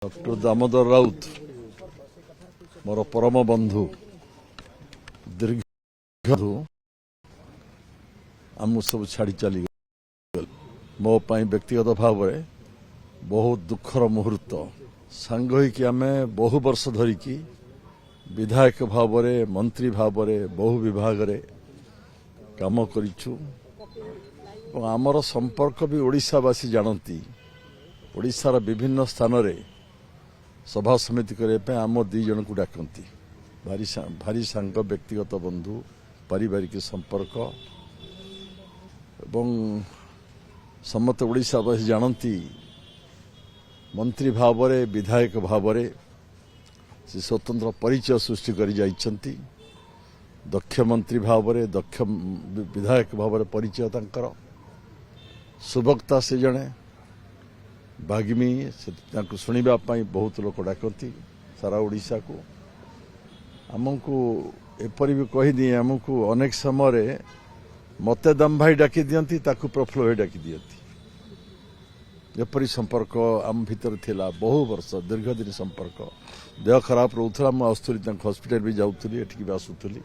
Doctor Damodar Raut मोर परम बंधु दीर्घ आम सब छाड़ी चली मो व्यक्तिगत भाव में बहुत दुखर मुहूर्त सांग होइकि आमे बहु वर्ष धरिकी विधायक भाव में मंत्री भाव में बहु विभाग रे काम करिछु आमर संपर्क भी ओडिशावासी जानती ओडिशार विभिन्न स्थान रे सभा समिति करने आम दी जन को डाकती भारी सांग व्यक्तिगत बंधु पारिवारिक संपर्क एवं समस्त ओडिशावासी जानती मंत्री भाव में विधायक भाव में से स्वतंत्र परिचय सृष्टि कर जाइछंती दक्ष मंत्री भाव में दक्ष विधायक भाव में परिचय तांकर सुभक्ता से जड़े भागिमी शुणा बहुत लोक डाकती सारा ओडिशा को आमको एपरी भी कहीदी आमको अनेक समय मत दम भाई डाकी दियंती ताकू प्रफुल्ल भाई डाकी दियंती एपरी संपर्क आम भीतर थिला बहु वर्ष दीर्घ दिन संपर्क देह खराब रोला मुझे हस्पिटाल भी जाऊली एठिक भी आसूली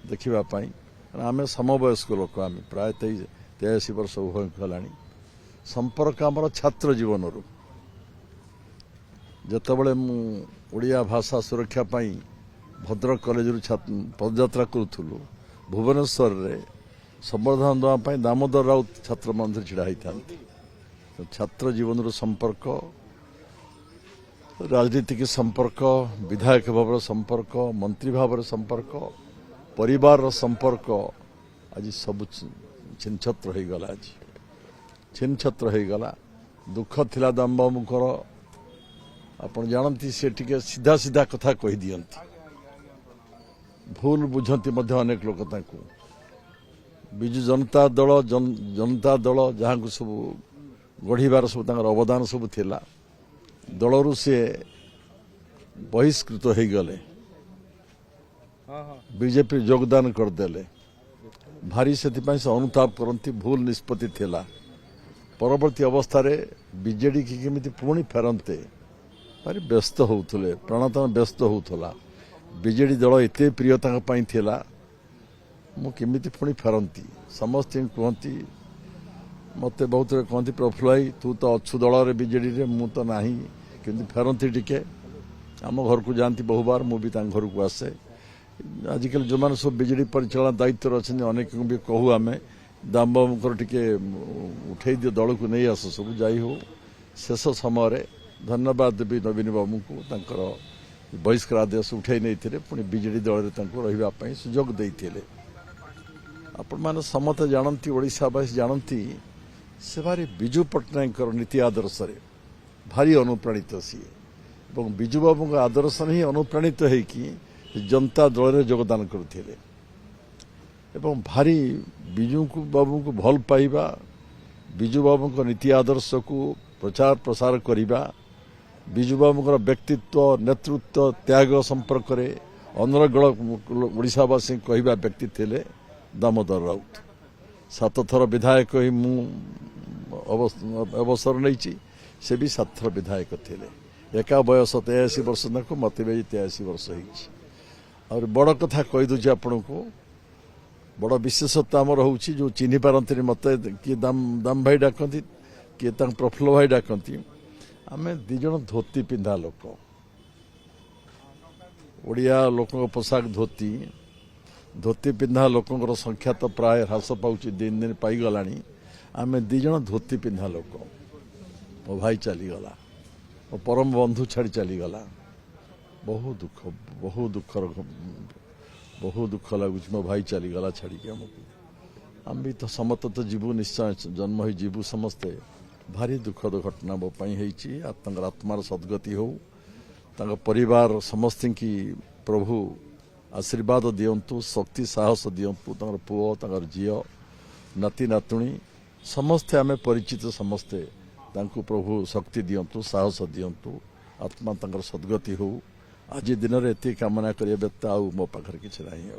देखापी आम समवयस्क लोक आम प्राय 83 वर्ष होगा संपर्क आमर छात्र जीवन रू जितेबले मुझा भाषा सुरक्षा भद्रक कॉलेज पदयात्रा करूँ भुवनेश्वर रे संवर्धन देवाई दामोदर राउत छात्र मंदिर छिड़ा होता छात्र जीवन रू संपर्क राजनीतिक संपर्क विधायक भाव संपर्क मंत्री भाव संपर्क परिवार संपर्क आज सब छिन्छत्र हो गला आज छिन्छत्र हो गला दुख थिला दामबाबूकर आपण जानती से टिके सीधा सीधा कथा कही दियंती भूल बुझंती मध्य अनेक लोक ताकू बिजु जनता दल जहाँ को सब गढ़ीबार सब अवदान सब थिला दलरू से बहिष्कृत हो गले बीजेपी योगदान करदेले भारी से अनुताप करती भूल निष्पत्ति थिला परवर्ती अवस्था रे बीजेडी की केमिति पुणी फेरंते भारी व्यस्त होउथले प्राणतन व्यस्त होउथला बीजेडी दल एते प्रियता थिला मु केमिति पुणी फेरंती समस्त कहती मते बहुत कहती प्रफुल्ल भाई तू तो अच्छु दल रे बीजेडी रे मु तो नाही केमिति फेरंती टिके आम घर को जाती बहु बार मु भी घर को आसे आजिकल जो मैंने सब बीजेडी परिचालना दायित्व अच्छे अनेक भी कहू आम दामबाबूर टिके उठे दियो दल को नहीं आस सब जाई हो शेष समय धन्यवाद देवी नवीन बाबू को बहिष्कार आदेश उठाई नहीं पुणी बीजेडी दल में सुजोग देते आपण मैंने समस्त जानती ओडिशावासी जानती से भारी विजु पट्टनायक नीति आदर्श भारी अनुप्राणित सी विजु बाबू आदर्श ही अनुप्राणित होगी जनता दल में योगदान करते भारी विजु बाबू को भल पाइबा विजु बाबू नीति आदर्श को प्रचार प्रसार करने विजु बाबू व्यक्तित्व नेतृत्व त्याग संपर्क में अनर्गल ओडिशावासी कहवा व्यक्ति थे दामोदर राउत 7 थर विधायक ही मु अवसर नहीं से भी 7 थर विधायक थे एका बयस 83 वर्ष तक मत भी 83 वर्ष और बड़ कथा कहीदे आपण को बड़ विशेषता आमर हूँ जो चिन्ह पारती मत किए दाम भाई डाकती किए प्रफुल्ल भाई डाकती आम दिज धोती पिंधा लोक ओडिया लोक पोशाक धोती धोती पिंधा लोकर संख्या तो प्राय ह्रास पाँच दिन दिन पाईगला आम दिज धोती पिंधा लोक मो भाई चलीगला मो परम बंधु छाड़ी चलीगला बहुत दुख लगुच मो भाई चलीगला छाड़ी आमको आम भी तो समस्त तो जीवु निश्चय जन्म ही जीवु समस्ते भारी दुखद घटना मो आत्मार सद्गति हो परिवार समस्त की प्रभु आशीर्वाद दियंतु शक्ति साहस दियंतु पुओ झील नाती नातुणी समस्ते आम परिचित समस्ते प्रभु शक्ति दियंतु साहस दियंतु आत्मा सद्गति हो आज दिन में एति कामना करिया व्यक्त आउ मो पाखरे किछि नाही।